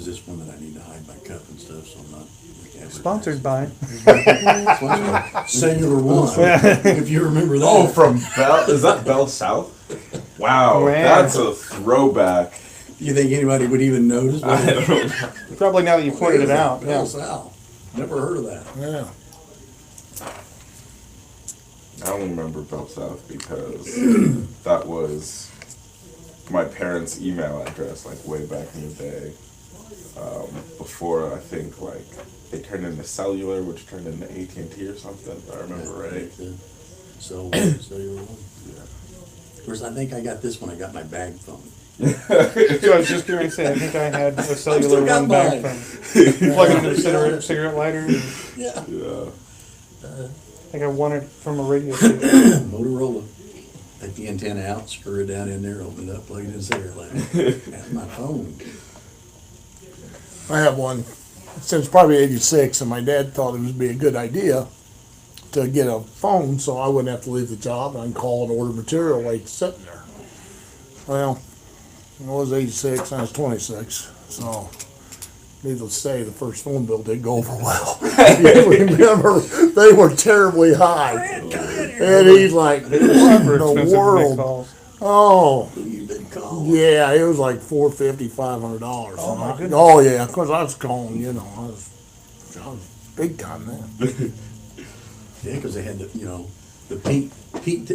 Is this one that I need to hide my cup and stuff, so I'm not. Sponsored by. Cellular One, if you remember that. Oh, from Bell, is that Bell South? Wow, Man. that's a throwback. You think anybody would even notice? I don't know. Probably now that you pointed it out. Bell Yeah. South. Never heard of that. Yeah. I don't remember Bell South because that was my parents' email address, like way back in the day. Before I think like they turned into cellular, which turned into AT&T or something. If I remember right. So Cellular One. Yeah. Of course, I think I got this one. I got my bag phone. So I was just going to say, I think I had a cellular got one back mine. from plug into the cigarette lighter. Yeah. Yeah. I think I won it from a radio station. Motorola. Take the antenna out, screw it down in there, open it up, plug it in the cigarette lighter. That's my phone. I have one since probably '86, and my dad thought it would be a good idea to get a phone so I wouldn't have to leave the job and I can call and order material like sitting there. Well, I was 86, I was 26, so needless to say, the first phone bill didn't go over well. You remember, they were terribly high. And he's like, what in the world? Oh, You've been called. yeah, it was like $450, $500. Oh, my goodness. Oh, yeah, because I was calling, I was big time then. Yeah, because they had the, the peak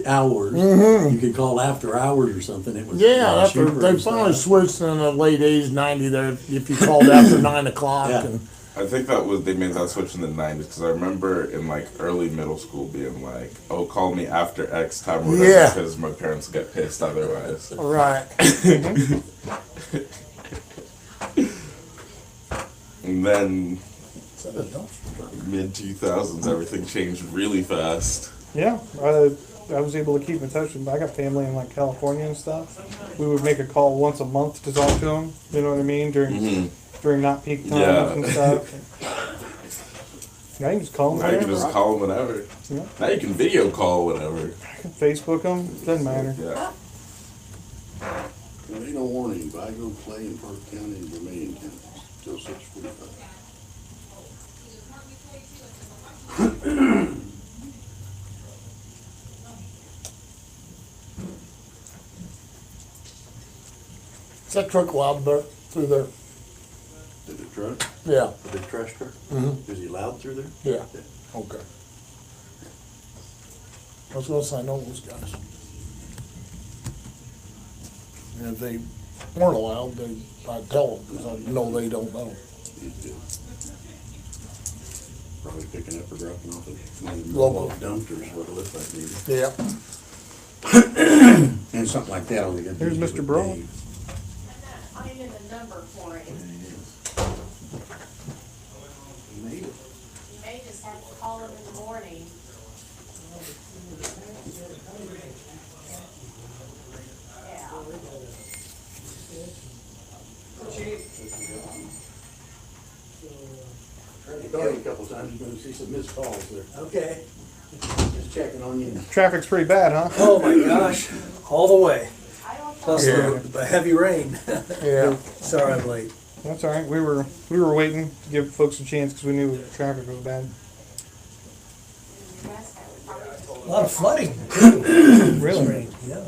hours. Mm-hmm. You could call after hours or something. It was a Yeah, lot after cheaper they and finally stuff. switched in the late '80s, '90s. There, if you called after 9 o'clock, Yeah. and I think they made that switch in the 90s because I remember in like early middle school being like, oh, call me after X time or whatever Yeah. because my parents get pissed otherwise. right, And then mid 2000s, everything changed really fast. Yeah, I was able to keep in touch with. I got family in like California and stuff. We would make a call once a month to talk to them. You know what I mean during not peak times Yeah. and stuff. Now you can just call them. Now you can just call them whenever. Yeah. Now you can video call whenever. Facebook them. Doesn't matter. Yeah. There ain't no warning, but I go play in Park County and Vermilion County till 6:45. is that truck loud there through there? Did the truck? Yeah, The trash truck? Mhm. Is he loud through there? yeah, okay. I was gonna say, I know those guys. And if they weren't allowed, I'd tell them, because I know they don't know. He's good. Probably picking up or dropping off at one of the Local. dumpsters, what it looks like maybe. Yeah. And something like that, all they got to do Here's is Mr. give it Brawl. Dave. I'm in the number for it. He made it. You may just have to call him in the morning. Yeah. Tried to call you a couple times, you're gonna see some missed calls there. Okay. Just checking on you. Traffic's pretty bad, huh? Oh my gosh, all the way. I don't Plus know. the heavy rain. Yeah. Sorry I'm late. That's all right. We were waiting to give folks a chance because we knew traffic was bad. A lot of flooding. too. Really? Rain, yeah.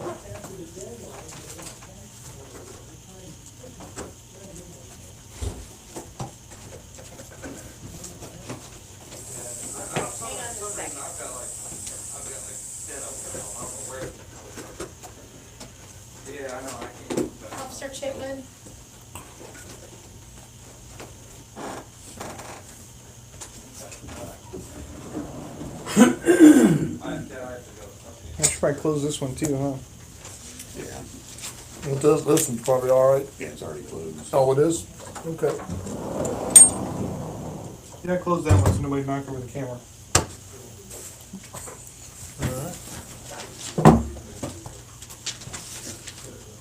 Officer Chipman? I should probably close this one too, huh? Yeah. This one's probably all right. Yeah, it's already closed. Oh, it is? Okay. Yeah, close that one so nobody knocked over the camera.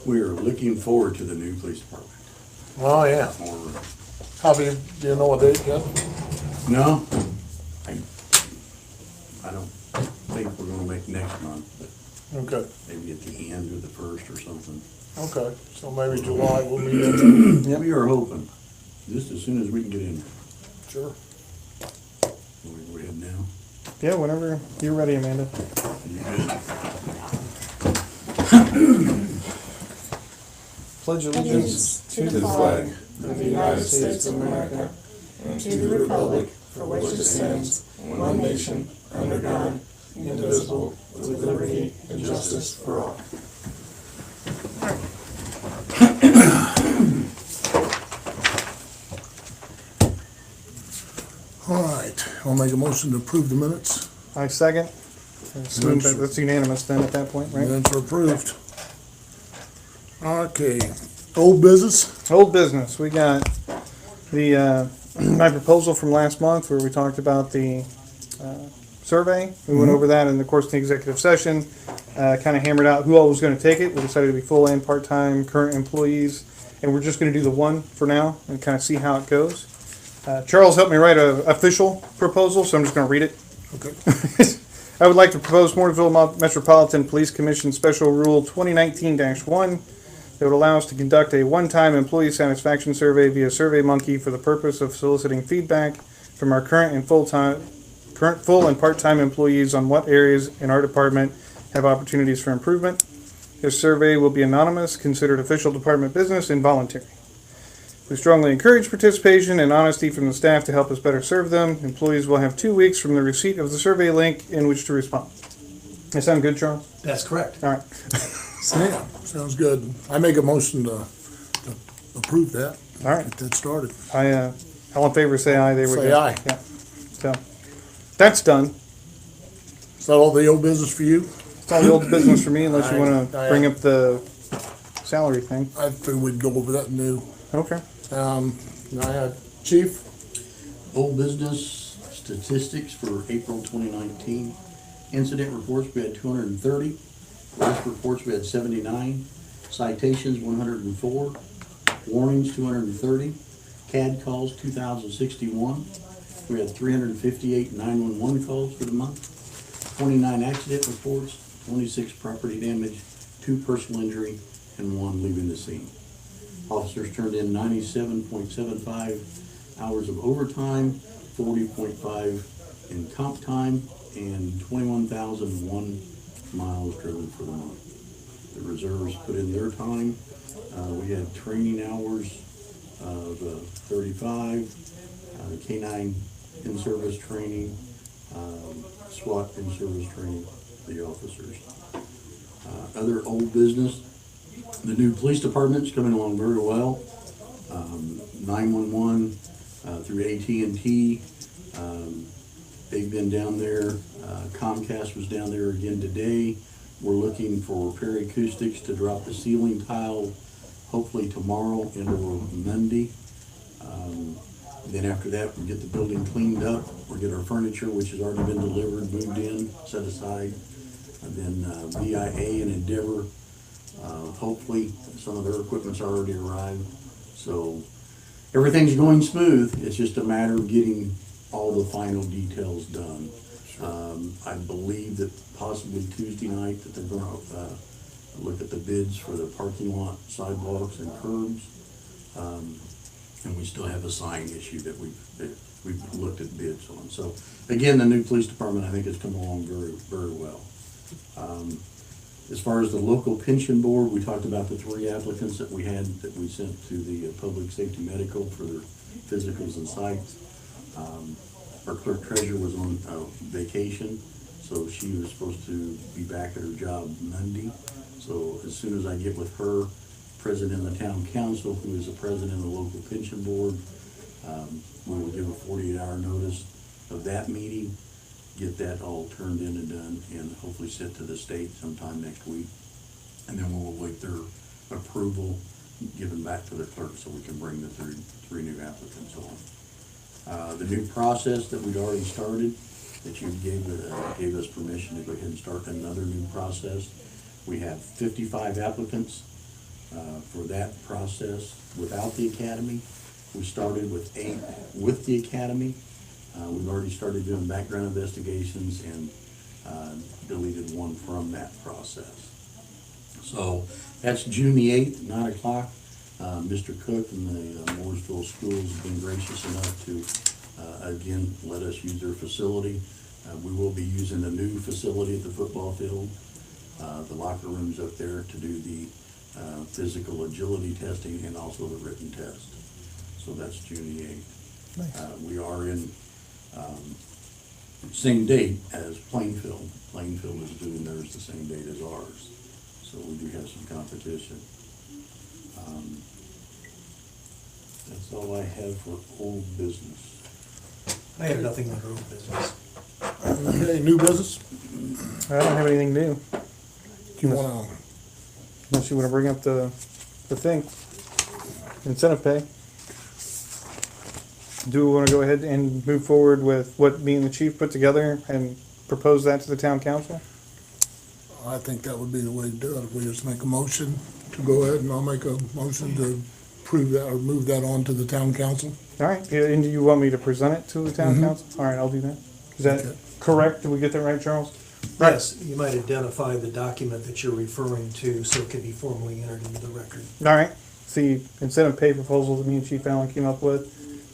We're looking forward to the new police department. Oh, yeah. More, Do you know what date yet? no, I don't think we're gonna make next month, but Okay, maybe at the end or the first or something. okay. So maybe July will be in. Yeah, we were hoping. Just as soon as we can get in. Sure. We're heading now. Yeah, whenever you're ready, Amanda. You good? Pledge allegiance To the flag of the United States of America and to the republic for which it stands, one nation, under God, indivisible, with liberty and justice for all. All right, I'll make a motion to approve the minutes. I second. I assume that that's unanimous then at that point, right? Minutes are approved. Okay, old business? Old business, we got the, my proposal from last month where we talked about the survey. We went over that in the course of the executive session, kind of hammered out who all was going to take it. We decided to be full and part-time current employees, and we're just going to do the one for now and kind of see how it goes. Charles helped me write an official proposal, so I'm just going to read it. Okay. I would like to propose Mooresville Metropolitan Police Commission Special Rule 2019-1 that would allow us to conduct a one-time employee satisfaction survey via SurveyMonkey for the purpose of soliciting feedback from our current full and part-time employees on what areas in our department have opportunities for improvement. This survey will be anonymous, considered official department business, and voluntary. We strongly encourage participation and honesty from the staff to help us better serve them. Employees will have 2 weeks from the receipt of the survey link in which to respond. That sound good, Charles? That's correct. All right. Yeah, sounds good. I make a motion to approve that. All right. Get that started. All in favor, say aye. There we go. Say aye. Yeah. So, that's done. Is that all the old business for you? It's all the old business for me, unless you want to I- bring up the salary thing. I figured we'd go over that new. Okay. I had Chief. Old business statistics for April 2019. Incident reports, we had 230. Arrest reports, we had 79. Citations, 104. Warnings, 230. CAD calls, 2,061. We had 358 911 calls for the month. 29 accident reports, 26 property damage, 2 personal injury, and 1 leaving the scene. Officers turned in 97.75 hours of overtime, 40.5 in comp time, and 21,001 miles driven for the month. The reserves put in their time. We had training hours of 35, K9 in-service training, SWAT in-service training, the officers. Other old business, the new police department's coming along very well. 911 through AT&T, they've been down there. Comcast was down there again today. We're looking for repair acoustics to drop the ceiling tile, hopefully tomorrow into Monday. Then after that, we'll get the building cleaned up. We'll get our furniture, which has already been delivered, moved in, set aside. And then VIA and Endeavor, hopefully some of their equipment's already arrived. So everything's going smooth. It's just a matter of getting all the final details done. I believe that possibly Tuesday night that they're going to look at the bids for the parking lot, sidewalks, and curbs. And we still have a sign issue that we've looked at bids on. So again, the new police department, I think, has come along very, very well. As far as the local pension board, we talked about the 3 applicants that we had that we sent to the public safety medical for their physicals and psychs. Our clerk treasurer was on vacation, so she was supposed to be back at her job Monday. So as soon as I get with her, president of the town council, who is the president of the local pension board, we will give a 48-hour notice of that meeting, get that all turned in and done, and hopefully sent to the state sometime next week. And then we'll await their approval, given back to the clerk so we can bring the three new applicants on. The new process that we'd already started, that you gave us permission to go ahead and start another new process. We have 55 applicants for that process without the academy. We started with 8 with the academy. We've already started doing background investigations and deleted 1 from that process. So that's June the 8th, 9 o'clock. Mr. Cook and the Mooresville schools have been gracious enough to, again, let us use their facility. We will be using a new facility at the football field, the locker rooms up there to do the physical agility testing and also the written test. So that's June the 8th. We are in same date as Plainfield. Plainfield is doing theirs the same date as ours. So we do have some competition. That's all I have for old business. I have nothing under old business. Okay, new business? I don't have anything new, Do you wanna, unless you wanna bring up the thing. Incentive pay. Do we wanna go ahead and move forward with what me and the chief put together and propose that to the town council? I think that would be the way to do it, if we just make a motion to go ahead, and I'll make a motion to approve that, or move that on to the town council. All right, yeah, and do you want me to present it to the town council? All right, I'll do that. Is that Okay. correct? Did we get that right, Charles? Yes, you might identify the document that you're referring to so it can be formally entered into the record. All right. The incentive pay proposal that me and Chief Allen came up with.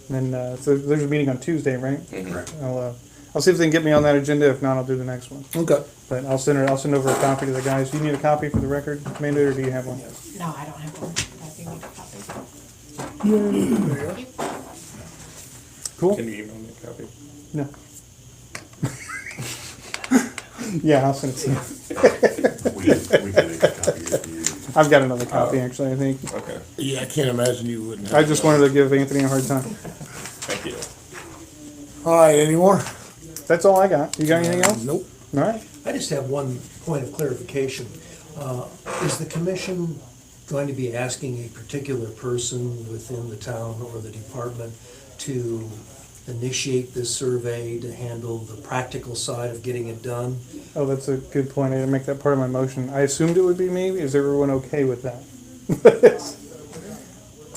And then, so there's a meeting on Tuesday, right? Correct. I'll see if they can get me on that agenda. If not, I'll do the next one. Okay. But I'll send over a copy to the guys. Do you need a copy for the record, Amanda, or do you have one? No, I don't have one. I do need a copy. Cool? Can you email me a copy? No. Yeah, I'll send it to you. We can make a copy of you. I've got another copy, actually, I think. Okay, Yeah, I can't imagine you wouldn't have. I just wanted to give Anthony a hard time. thank you. All right, any more? That's all I got. You got anything else? Nope. All right. I just have one point of clarification. Is the commission going to be asking a particular person within the town or the department to initiate this survey to handle the practical side of getting it done? Oh, that's a good point. I didn't make that part of my motion. I assumed it would be me. Is everyone okay with that?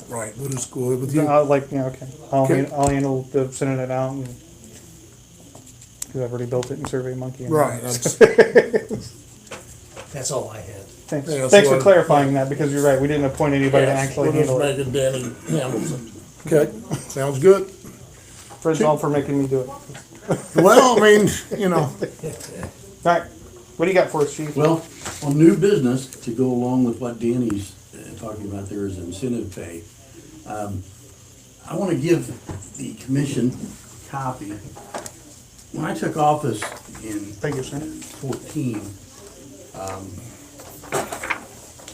Right, we'll just go with you. Okay. Okay. I'll handle the sending it out, and because I've already built it in SurveyMonkey. Right, that's, That's all I had. Thanks. Yeah, Thanks so for clarifying that, because you're right. We didn't appoint anybody to actually we're just handle it. making Danny handles it. Okay, sounds good. First of all, for making me do it. Well, I mean, you know, All right. What do you got for us, Chief? Well, on new business, to go along with what Danny's talking about there is incentive pay. I want to give the commission a copy. When I took office in Thank you, sir. 14,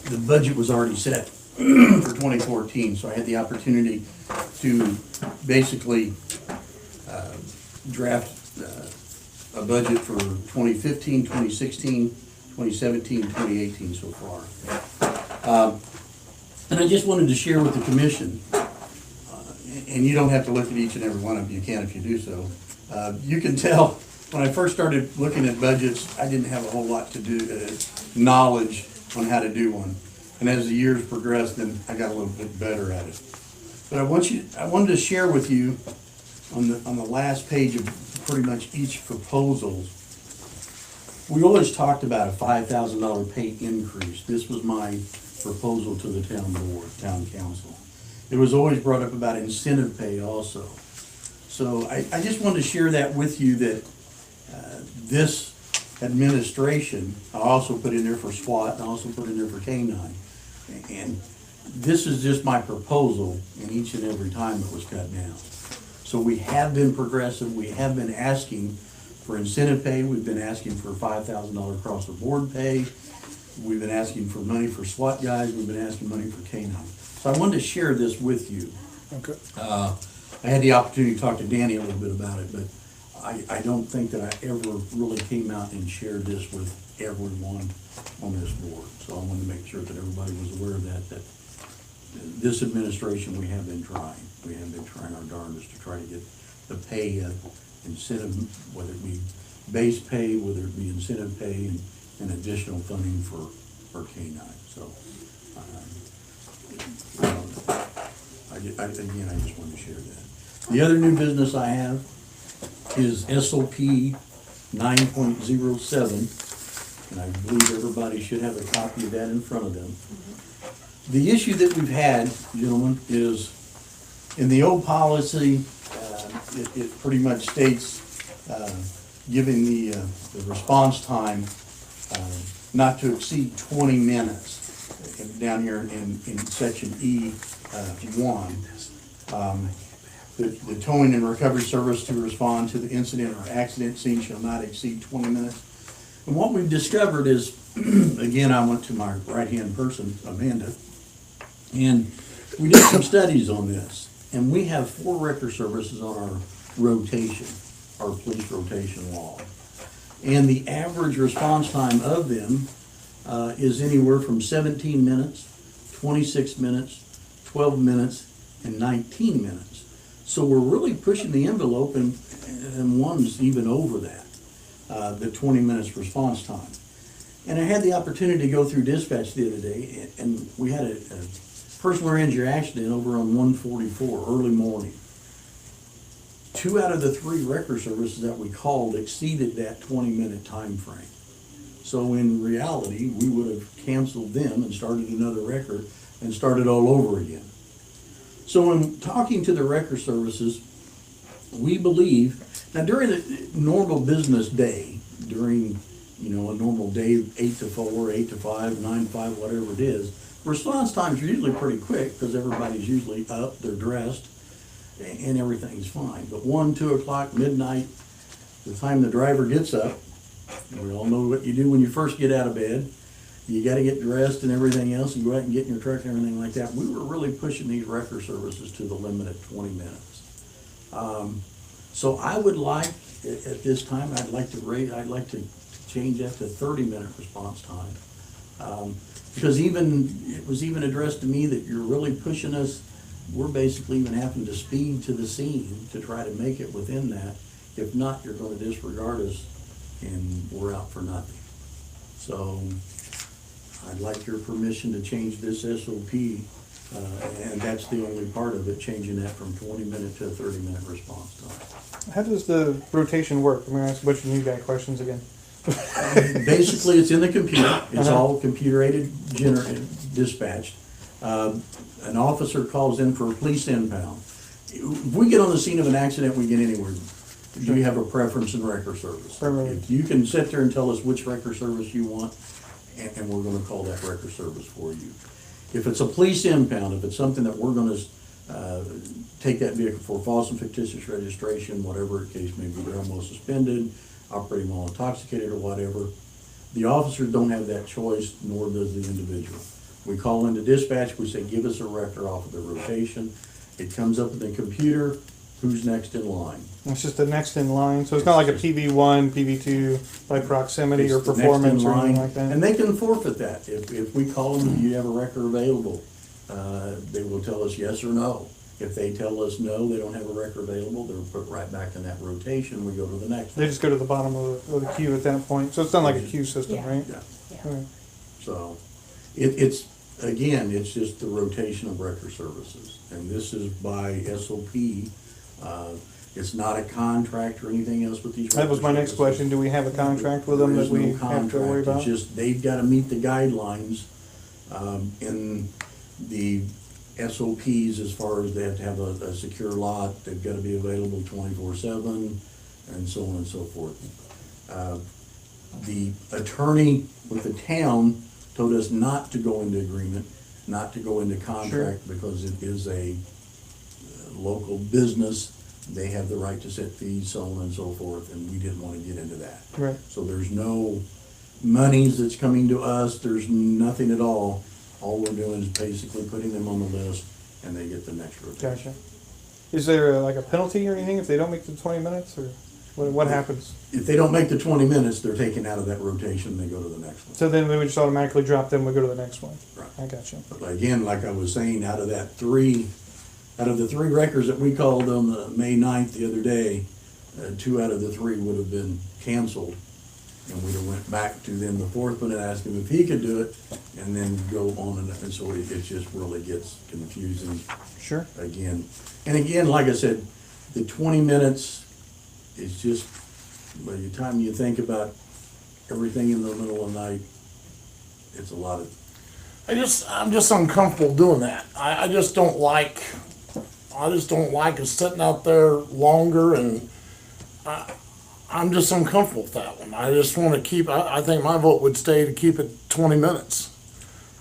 the budget was already set for 2014, so I had the opportunity to basically draft a budget for 2015, 2016, 2017, 2018 so far. And I just wanted to share with the commission, and you don't have to look at each and every one of them, you can if you do so. You can tell, when I first started looking at budgets, I didn't have a whole lot to do, knowledge on how to do one. And as the years progressed, then I got a little bit better at it. But I wanted to share with you on the last page of pretty much each proposal. We always talked about a $5,000 pay increase. This was my proposal to the town board, town council. It was always brought up about incentive pay also. So I just wanted to share that with you, that this administration, I also put in there for SWAT, and I also put in there for K-9. And this is just my proposal, and each and every time it was cut down. So we have been progressive, we have been asking for incentive pay, we've been asking for $5,000 across the board pay, we've been asking for money for SWAT guys, we've been asking money for K-9. So I wanted to share this with you. okay. I had the opportunity to talk to Danny a little bit about it, but I don't think that I ever really came out and shared this with everyone on this board. So I wanted to make sure that everybody was aware of that this administration, we have been trying. We have been trying our darndest to try to get the pay incentive, whether it be base pay, whether it be incentive pay, and additional funding for K-9. So, again, I just wanted to share that. The other new business I have is SOP 9.07, and I believe everybody should have a copy of that in front of them. The issue that we've had, gentlemen, is in the old policy, it pretty much states, giving the response time, not to exceed 20 minutes. Down here in section E1, the towing and recovery service to respond to the incident or accident scene shall not exceed 20 minutes. And what we've discovered is, again, I went to my right-hand person, Amanda, and we did some studies on this. And we have 4 wrecker services on our rotation, our police rotation log. And the average response time of them is anywhere from 17 minutes, 26 minutes, 12 minutes, and 19 minutes. So we're really pushing the envelope, and one's even over that, the 20 minutes response time. And I had the opportunity to go through dispatch the other day, and we had a personal injury accident over on 144 early morning. 2 out of the 3 wrecker services that we called exceeded that 20-minute time frame. So in reality, we would have canceled them and started another record and started all over again. So in talking to the wrecker services, we believe, now during the normal business day, during, a normal day, 8 to 4, 8 to 5, 9 to 5, whatever it is, response times are usually pretty quick because everybody's usually up, they're dressed, and everything's fine. But 1, 2 o'clock, midnight, the time the driver gets up, we all know what you do when you first get out of bed. You got to get dressed and everything else and go out and get in your truck and everything like that. We were really pushing these wrecker services to the limit at 20 minutes. So I would like, at this time, I'd like to change that to 30-minute response time. Because it was even addressed to me that you're really pushing us. We're basically even having to speed to the scene to try to make it within that. If not, you're going to disregard us and we're out for nothing. So I'd like your permission to change this SOP, and that's the only part of it, changing that from 20-minute to a 30-minute response time. How does the rotation work? I'm gonna ask a bunch of new guy questions again. Basically, it's in the computer. It's all computer-aided, dispatched. An officer calls in for a police impound. If we get on the scene of an accident, we get anywhere. Do you have a preference in wrecker service? If you can sit there and tell us which wrecker service you want, and we're gonna call that wrecker service for you. If it's a police impound, if it's something that we're gonna take that vehicle for false and fictitious registration, whatever the case may be, they're almost suspended, operating while intoxicated or whatever, the officers don't have that choice, nor does the individual. We call into dispatch, we say, give us a wrecker off of the rotation. It comes up in the computer, who's next in line. It's just the next in line, so it's not like a PV1, PV2 by proximity or It's the next performance in or anything line, like that. and they can forfeit that. If we call them, do you have a wrecker available? They will tell us yes or no. If they tell us no, they don't have a wrecker available, they're put right back in that rotation, we go to the next They one. just go to the bottom of the queue at that point. So it's not like a queue system, Yeah. right? Yeah. Yeah. Okay. So, it's, again, it's just the rotation of wrecker services. And this is by SOP. It's not a contract or anything else with these. That was my wrecker next services. question. Do we have a contract with them There that is we no have to contract. worry about? It's just, they've gotta meet the guidelines, in the SOPs as far as they have to have a secure lot, they've gotta be available 24/7, and so on and so forth. The attorney with the town told us not to go into agreement, not to go into contract, because it is a local business. They have the right to set fees, so on and so forth, and we didn't want to get into that. Right. So there's no monies that's coming to us, there's nothing at all. All we're doing is basically putting them on the list, and they get the next rotation. Gotcha. Is there like a penalty or anything if they don't make the 20 minutes, or what happens? If they don't make the 20 minutes, they're taken out of that rotation, they go to the next one. So then we would just automatically drop them, we go to the next one. Right. I gotcha. But again, like I was saying, out of the 3 records that we called on the May 9th the other day, 2 out of the 3 would have been canceled. And we'd have went back to then the 4th one and asked him if he could do it, and then go on, and so it just really gets confusing Sure. again. And again, like I said, the 20 minutes is just, by the time you think about everything in the middle of the night, it's a lot of I'm just uncomfortable doing that. I just don't like us sitting out there longer, and I'm just uncomfortable with that one. I just want to keep, I think my vote would stay to keep it 20 minutes.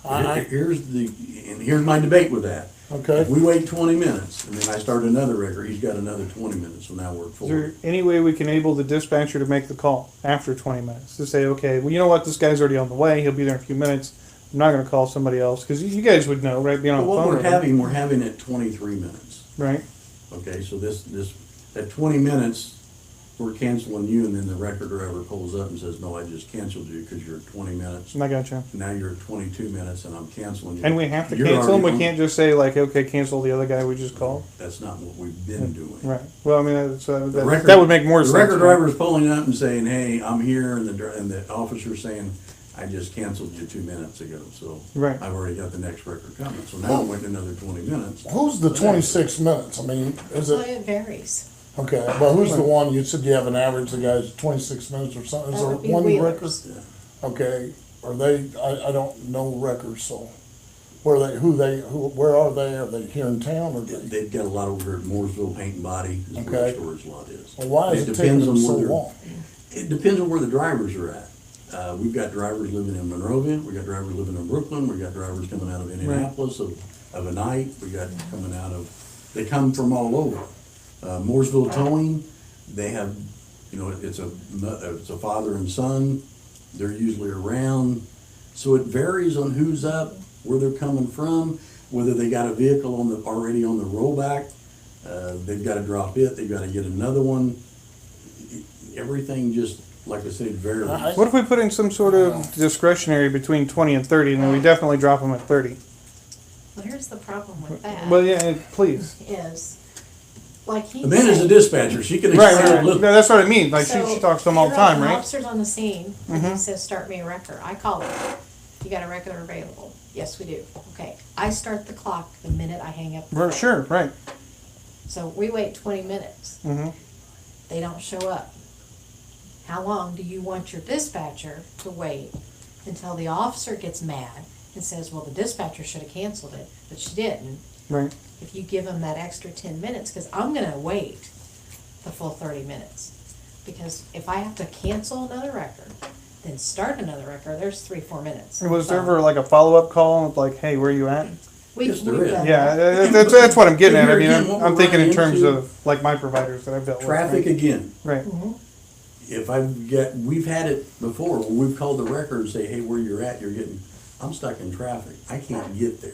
Here's my debate with that. Okay. If we wait 20 minutes, and then I start another record, he's got another 20 minutes, so now we're at Is 40. there any way we can enable the dispatcher to make the call after 20 minutes? To say, okay, well, you know what, this guy's already on the way, he'll be there in a few minutes. I'm not going to call somebody else, because you guys would know, right, being on But the what phone. we're having it 23 minutes. Right, Okay, so at 20 minutes, we're canceling you, and then the record driver pulls up and says, no, I just canceled you because you're at 20 minutes. I got you. Now you're at 22 minutes and I'm canceling you. And we have to You're cancel them, we already on- can't just say like, okay, cancel the other guy we just called. That's not what we've been doing. Right, well, I mean, that's, The that, record- that would make more sense. The record right? driver's pulling up and saying, hey, I'm here, and the officer's saying, I just canceled you 2 minutes ago, so. Right. I've already got the next record coming, so now I'm waiting another 20 minutes. Who's the 26 minutes? I mean, is Well, it, it varies. okay, but who's the one, you said you have an average, the guy's 26 minutes or something? Is That there would be one record? Wheelers. Yeah. Okay, are they, I don't know records, so where are they? Are they here in town or they? They've got a lot over at Mooresville Paint and Body, is where the Okay. storage lot is. Well, why is it depends taking on them so where they're- long? It depends on where the drivers are at. We've got drivers living in Monrovia, we got drivers living in Brooklyn, we got drivers coming out of Indianapolis of a night, we got coming out of, they come from all over. Mooresville Towing, they have, it's a father and son, they're usually around. So it varies on who's up, where they're coming from, whether they got a vehicle already on the rollback, they've gotta drop it, they've gotta get another one. Everything just, like I said, varies. What if we put in some sort of discretionary between 20 and 30, and then we definitely drop them at 30? Well, here's the problem with that. Well, yeah, please. Is, like he Amanda's a said, dispatcher, she can Right, explain right, a little. right. That's what I mean. Like, so she talks to them all the you're time, an right? Officer's on the scene, and he says, start me a record. I call him. You got a record available? Yes, we do. Okay, I start the clock the minute I hang up the phone. Sure, right. So we wait 20 minutes. Mm-hmm. They don't show up. How long do you want your dispatcher to wait until the officer gets mad and says, well, the dispatcher should have canceled it, but she didn't? Right. If you give them that extra 10 minutes, because I'm gonna wait the full 30 minutes. Because if I have to cancel another record, then start another record, there's 3-4 minutes. Was there ever like a follow-up call with like, hey, where you at? Yes, there We've is. done Yeah, that. that's what I'm getting at. I Here mean, again, what I'm we're thinking in running terms into- of like my providers that I've dealt with. Traffic right? again. Right. If we've had it before, where we've called the record and say, hey, where you're at, I'm stuck in traffic, I can't get there.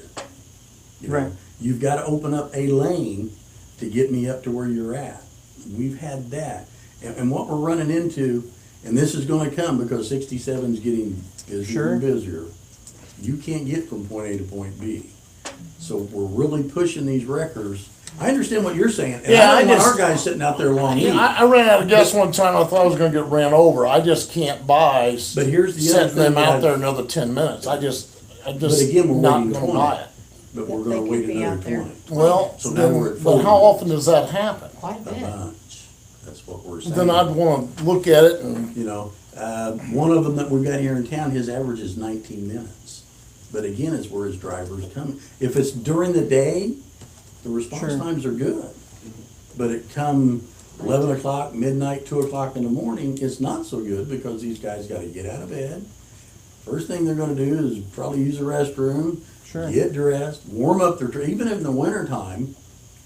You know, Right. You've gotta open up a lane to get me up to where you're at. We've had that. And what we're running into, and this is gonna come because 67's getting busier and busier, you can't get from point A to point B. So we're really pushing these records. I understand what you're saying, and Yeah, I don't I want our just- guys sitting out there long. I ran out of gas one time, I thought I was gonna get ran over. I just can't buy But here's the other setting them thing out that- there another 10 minutes. I just again, we're not waiting gonna 20. buy it. But we're They gonna could wait be another out there. 20. Well, So now we're then, at but 40 how minutes. often does that happen? Quite a A bit. bunch. That's what we're saying. Then I'd wanna look at it and, One of them that we've got here in town, his average is 19 minutes. But again, it's where his drivers come. If it's during the day, the response Sure. times are good. But it come 11 o'clock, midnight, 2 o'clock in the morning, it's not so good because these guys gotta get out of bed. First thing they're gonna do is probably use the restroom, Sure. get dressed, warm up their, even in the wintertime,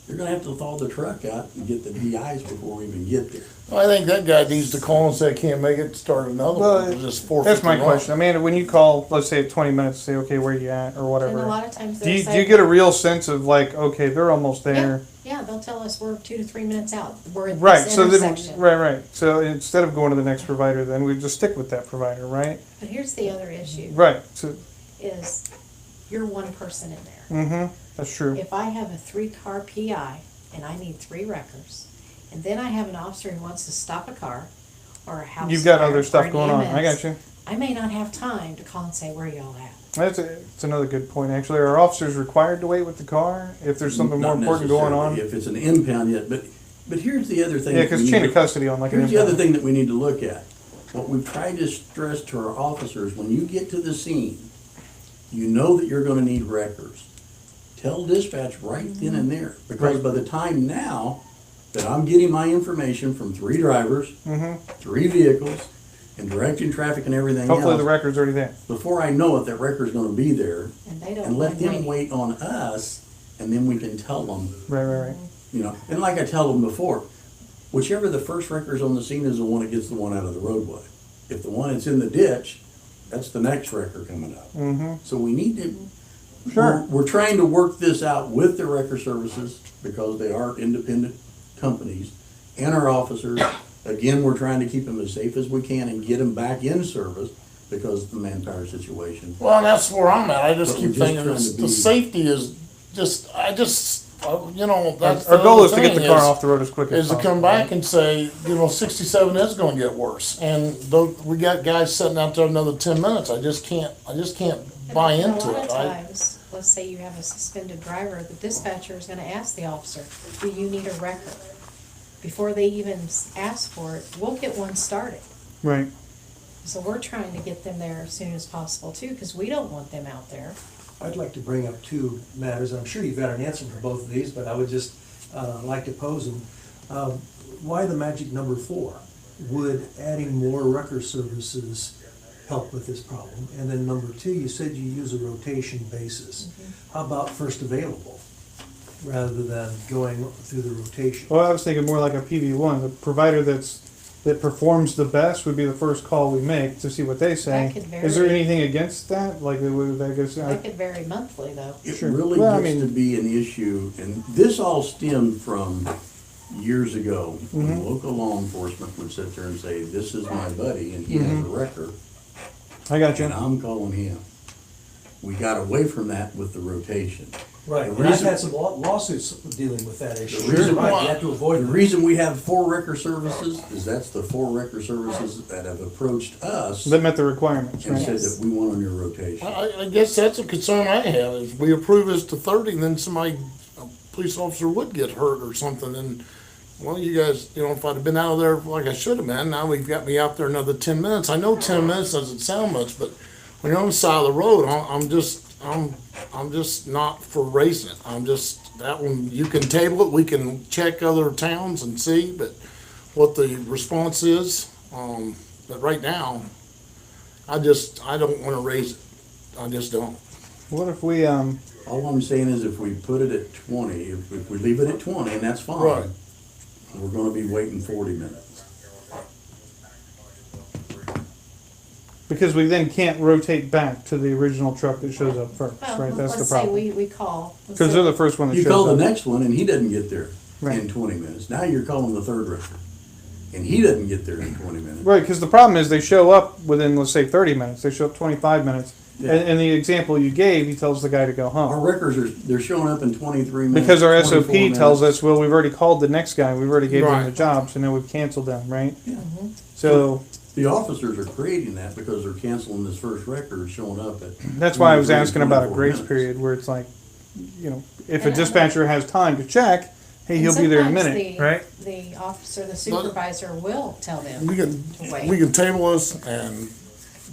they're gonna have to thaw the truck out and get the de-ice before we even get there. I think that guy needs to call and say, I can't make it, start another Well, one. Just forfeit That's my the run. question. Amanda, when you call, let's say at 20 minutes, say, okay, where you at, or And whatever. a lot of times Do they'll you, say. do you get a real sense of like, okay, they're almost there? Yeah, they'll tell us we're 2 to 3 minutes out. We're at Right, this so then, intersection. right. So instead of going to the next provider, then we just stick with that provider, right? But here's the other issue, Right, so, is you're one person in there. that's true. If I have a 3-car PI and I need 3 records, and then I have an officer who wants to stop a car or a house You've got fire other or stuff an going on. I EMS, got you. I may not have time to call and say, where y'all at? That's another good point, actually. Are officers required to wait with the car if there's something more Not important going on? necessarily If it's an impound yet, but here's the other thing. Yeah, that we because need chain to- of custody on like an Here's the other impound. thing that we need to look at. What we've tried to stress to our officers, when you get to the scene, you know that you're gonna need wreckers. Tell dispatch right then and there, because by the time now that I'm getting my information from 3 drivers, 3 vehicles, and directing traffic and everything Hopefully the else, record's already there. before I know it, that record's gonna be there, And they don't and let mind them waiting. wait on us, and then we can tell them, Right. you know, and like I tell them before, whichever the first wrecker's on the scene is the one that gets the one out of the roadway. If the one that's in the ditch, that's the next wrecker coming up. So we need to, Sure. we're trying to work this out with the wrecker services, because they are independent companies, and our officers. Again, we're trying to keep them as safe as we can and get them back in service because of the manpower situation. Well, and that's where I'm at. I just But we're keep just thinking trying to the be- safety is just, you know, that's Our the goal other is to get the thing car off the road as quick as is to possible. come back and say, you know, 67 is gonna get worse. And though we got guys sitting out there another 10 minutes, I just can't buy And into a lot it. of times, let's say you have a suspended driver, the dispatcher is gonna ask the officer, do you need a record? Before they even ask for it, we'll get one started. Right. So we're trying to get them there as soon as possible too, because we don't want them out there. I'd like to bring up 2 matters. I'm sure you've got an answer for both of these, but I would just like to pose them. Why the magic number 4? Would adding more wrecker services help with this problem? And then number 2, you said you use a rotation basis. How about first available, rather than going through the rotation? Well, I was thinking more like a PV1. The provider that performs the best would be the first call we make to see what they say. That could Is there vary. anything against that? Like, that goes, That could vary monthly though. It Sure. really Well, I gets mean- to be an issue, and this all stemmed from years ago, when local law enforcement would sit there and say, this is my buddy, and he has a record, I got you. and I'm calling him. We got away from that with the rotation. Right, The and I've reason- had some lawsuits dealing with that issue. The reason Right, why- you have to The avoid them. reason we have 4 wrecker services is that's the 4 wrecker services that have approached us That met the requirements, and right? said that we want on your rotation. I guess that's a concern I have. If we approve this to 30, then somebody, a police officer would get hurt or something. And, well, you guys, you know, if I'd have been out of there like I should have been, now we've got me out there another 10 minutes. I know 10 minutes doesn't sound much, but when you're on the side of the road, I'm just not for raising it. I'm just, that one, you can table it, we can check other towns and see, but what the response is. But right now, I don't wanna raise it. I just don't. What if we, All I'm saying is if we put it at 20, if we leave it at 20, and that's fine, Right. we're gonna be waiting 40 minutes. because we then can't rotate back to the original truck that shows up first, Well, right? That's the let's say problem. we call. let's Because say- they're the first one that You shows call the up. next one and he doesn't get there in Right. 20 minutes. Now you're calling the 3rd wrecker, and he doesn't get there in 20 minutes. Right, because the problem is they show up within, let's say, 30 minutes. They show up 25 minutes. Yeah. And the example you gave, he tells the guy to go Our home. wreckers they're showing up in 23 minutes. Because our 24 SOP tells minutes. us, well, we've already called the next guy. We've already gave him Right. the job, so now we've canceled them, right? Yeah. So The officers are creating that because they're canceling this first record, showing up at. that's why I was 23, asking about a 24 grace minutes. period where it's like, you know, if a And I know- dispatcher has time to check, hey, and he'll be there in a sometimes minute, the- right? The officer, the supervisor will tell them. We can, to wait. we can table this, and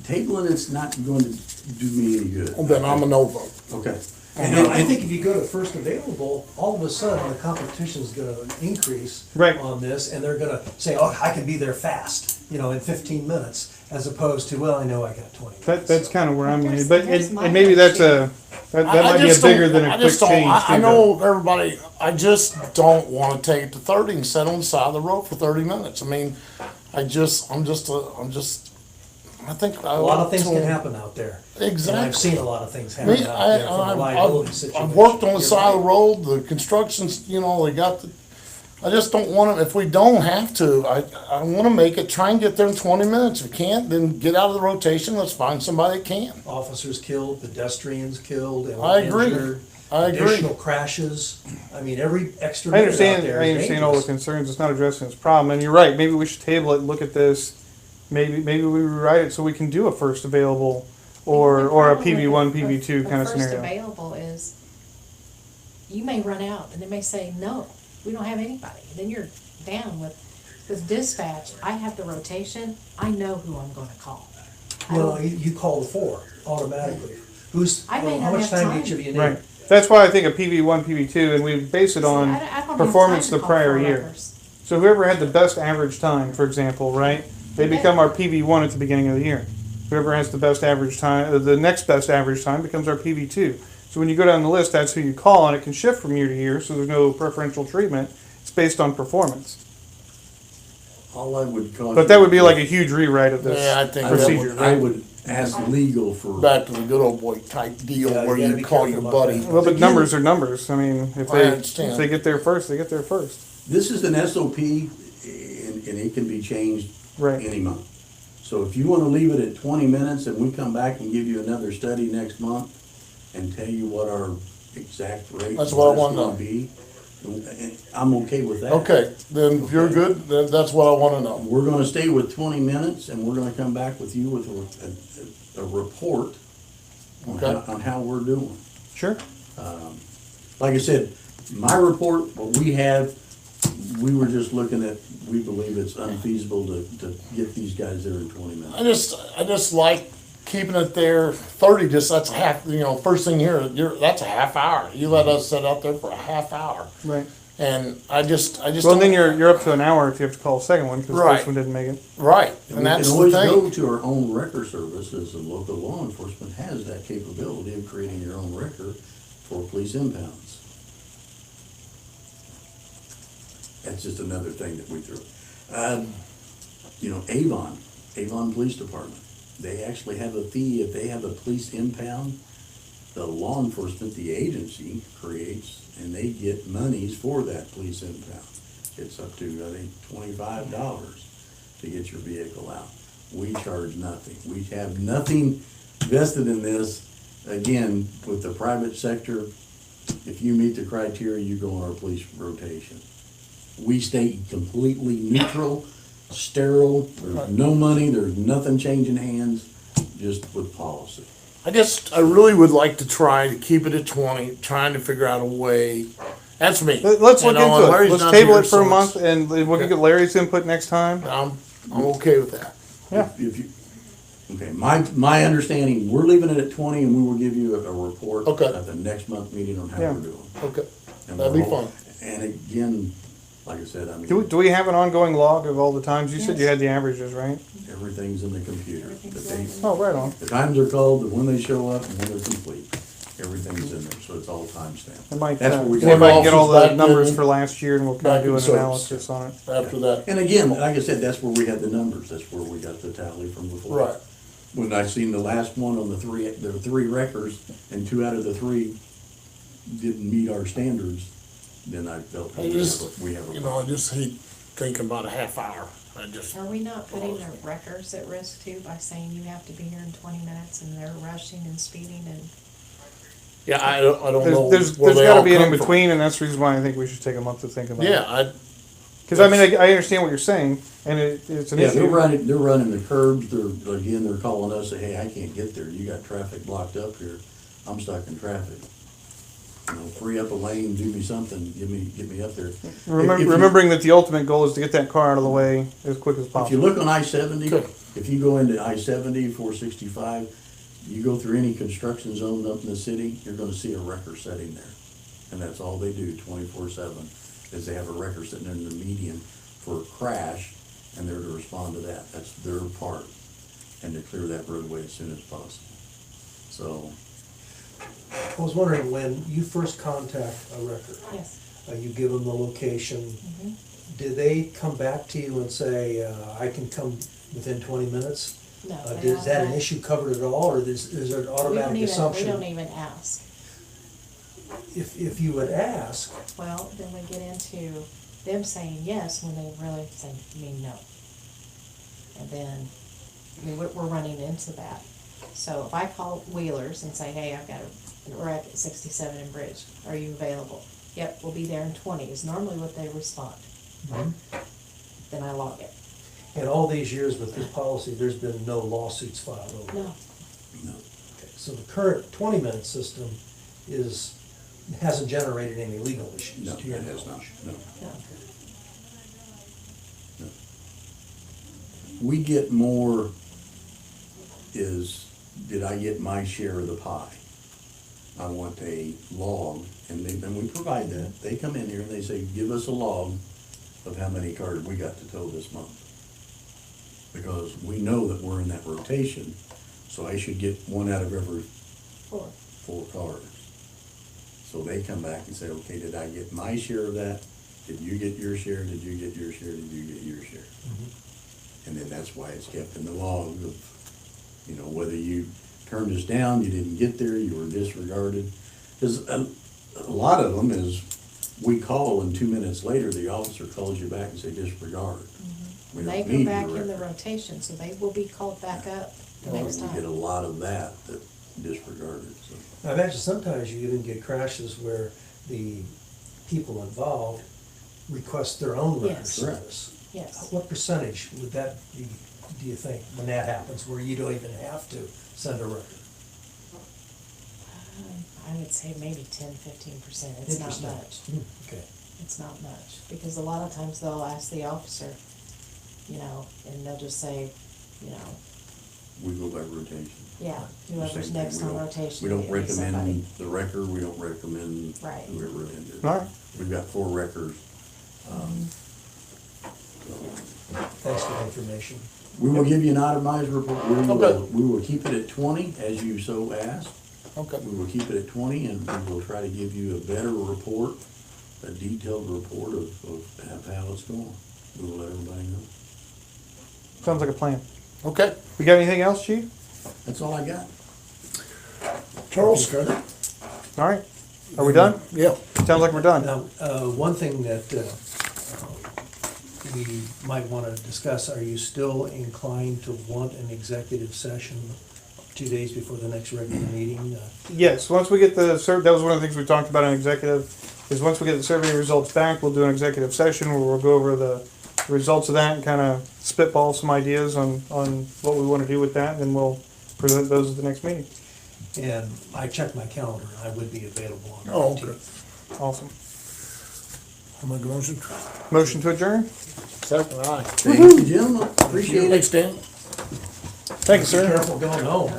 Tabling it's not going to do me any good. then I'm a no vote. Okay. And I think if you go to first available, all of a sudden, the competition's gonna increase Right. on this, and they're gonna say, oh, I can be there fast, in 15 minutes, as opposed to, well, I know I got 20 minutes. That's kind of where I'm Here's- at. But, here's my and maybe that's issue. that I might be a just bigger don't- than a I quick just don't- change. I too, know everybody, I just don't wanna take it to 30 and sit on the side of the road for 30 minutes. I mean, I think. A lot of things can happen out there. Exactly. And I've seen a lot of things happen Me, out there from a liability I've situation. worked on the You're side of the right. road, the construction's, they got the, I just don't want to, if we don't have to, I want to make it, try and get there in 20 minutes. If we can't, then get out of the rotation, let's find somebody that can. Officers killed, pedestrians killed, and I agree. injured. I agree. Additional crashes. I mean, every extra I minute out understand. there I is understand all the dangerous. concerns. It's not addressing this problem, and you're right. Maybe we should table it. Look at this. Maybe we rewrite it so we can do a first available or a PV1, PV2 kind of First scenario. available is, you may run out, and they may say, no, we don't have anybody. Then you're down with dispatch. I have the rotation, I know who I'm gonna call. I Well, don't- you call the 4 automatically. I may how not much have time time. each of you need? Right. That's why I think a PV1, PV2, and we base it on I don't have performance time the to call prior for year. records. So whoever had the best average time, for example, right? They Okay. become our PV1 at the beginning of the year. Whoever has the best average time, the next best average time becomes our PV2. So when you go down the list, that's who you call, and it can shift from year to year, so there's no preferential treatment. It's based on performance. All I would call. But that would be like a huge rewrite of this Yeah, I think that procedure, I right? would ask legal for. Back to the good old boy type deal Yeah, you where gotta you be call careful your about buddy. that. Well, but numbers are numbers. I mean, if I they understand. get there first, they get there first. This is an SOP, and it can be changed Right. any month. So if you wanna leave it at 20 minutes and we come back and give you another study next month and tell you what our exact rate. That's what I is wanna gonna know. be, and I'm okay with that. Okay, then if you're Okay. good, then that's what I wanna know. We're gonna stay with 20 minutes, and we're gonna come back with you with a report on Okay. on how we're doing. Sure. Like I said, my report, what we have, we were just looking at, we believe it's unfeasible to get these guys there in 20 minutes. I just like keeping it there. 30, that's half. First thing here, that's a half hour. You let us sit out there for a half hour, Right. and I just. Well, don't- then you're up to an hour if you have to call a second one because the Right. first one didn't make it. right, And and we that's can the always go thing. to our own record service, as the local law enforcement has that capability of creating your own record for police impounds. That's just another thing that we threw. Avon Police Department, they actually have a fee if they have a police impound. The law enforcement, the agency creates, and they get monies for that police impound. It's up to, I think, $25 to get your vehicle out. We charge nothing. We have nothing vested in this. Again, with the private sector, if you meet the criteria, you go on our police rotation. We stay completely neutral, sterile, there's no money, there's nothing changing hands, just with policy. I really would like to try to keep it at 20, trying to figure out a way. That's me. Let's look And into it. Larry's Let's not table here, it for so a month, it's- and we'll get Larry's input next time. I'm okay with that. Yeah. If you, okay, my understanding, we're leaving it at 20, and we will give you a report Okay. at the next month meeting on how Yeah. we're doing. Okay, And that'd be we're all- fun. And again, like I said, I mean. Do we have an ongoing log of all the times? You said you Yes. had the averages, right? Everything's in the computer. Oh, right on. The times they're called, the when they show up, and when they're complete. Everything's in there, so it's all timestamped. I might That's what we see if I can get all the Back in- numbers for last year, and we'll kind back of do in an service. analysis on it. After that, And again, like I said, that's where we had the numbers, that's where we got the tally from before. right. When I seen the last one on there were 3 records, and 2 out of the 3 didn't meet our standards, then I felt I just, we have a I problem. just hate thinking about a half hour. Are we not putting their records at risk too by saying you have to be here in 20 minutes and they're rushing and speeding and? Yeah, I don't know. There's where they got to all be an come from. in-between, and that's the reason why I think we should take a month to think about it. Yeah, Because, I mean, I understand what you're saying, and it's an Yeah, issue. they're running the curbs, they're calling us, say, hey, I can't get there, you got traffic blocked up here, I'm stuck in traffic. Free up a lane, do me something, get me up there. If you- Remembering that the ultimate goal is to get that car out of the way as quick as If you possible. look on I-70, Good. if you go into I-70, 465, you go through any construction zone up in the city, you're gonna see a wrecker sitting there. And that's all they do 24/7, is they have a wrecker sitting in the median for a crash, and they're to respond to that. That's their part, and to clear that roadway as soon as possible. So, I was wondering, when you first contact a record, Yes. you give them the location, do they come back to you and say, I can come within 20 minutes? No. Is that an issue covered at all, or is there an automatic assumption? We don't even ask. If you would ask, Well, then we get into them saying yes when they really mean no. And then, we're running into that. So if I call Wheelers and say, hey, I've got a wreck at 67 in Bridge, are you available? Yep, we'll be there in 20 is normally what they respond. Then I log it. in all these years with this policy, there's been no lawsuits filed over it. No, no. Okay, so the current 20-minute system hasn't generated any legal issues. No, to your it has not, knowledge. no. no. We get more did I get my share of the pie? I want a log, and we provide that. They come in here and they say, give us a log of how many cars we got to tow this month. Because we know that we're in that rotation, so I should get one out of every 4 cars. So they come back and say, okay, did I get my share of that? Did you get your share? Did you get your share? Did you get your share? And then that's why it's kept in the log of, you know, whether you turned us down, you didn't get there, you were disregarded. Because a lot of them is, we call and 2 minutes later, the officer calls you back and say disregard. We They don't go need back your in the record. rotation, so they will be called back up the next We get a time. lot of that disregarded, so. I imagine sometimes you even get crashes where the people involved request their own record Yes. service. Yes. What percentage would that be, do you think, when that happens, where you don't even have to send a record? I would say maybe 10-15%. It's not Interesting. much. Okay. It's not much, because a lot of times they'll ask the officer, you know, and they'll just say, you know, We go by rotation. yeah, The whoever's same thing. next We on don't- rotation. We don't get me somebody. recommend the wrecker, we don't recommend Right. whoever it is. All right. We've got 4 wreckers. Thanks for the information. We will give you an itemized report. Okay. We will keep it at 20, as you so asked. Okay. We will keep it at 20, and we will try to give you a better report, a detailed report of how it's going. We will let everybody know. Sounds like a plan. Okay. We got anything else, Chief? That's all I got. Charles? All right. Are we done? Yeah. Sounds like we're done. Now, one thing that we might want to discuss, are you still inclined to want an executive session 2 days before the next regular meeting? Yes, once we get the that was one of the things we talked about in executive, is once we get the survey results back, we'll do an executive session where we'll go over the results of that and kind of spitball some ideas on what we want to do with that, and then we'll present those at the next meeting. And I checked my calendar, I would be available on the Oh, 19th. Awesome. I'll make a motion. Motion to adjourn? Second, aye. Thank you, gentlemen. Appreciate it. Thanks, Dan. Thank you, sir. Be careful going home.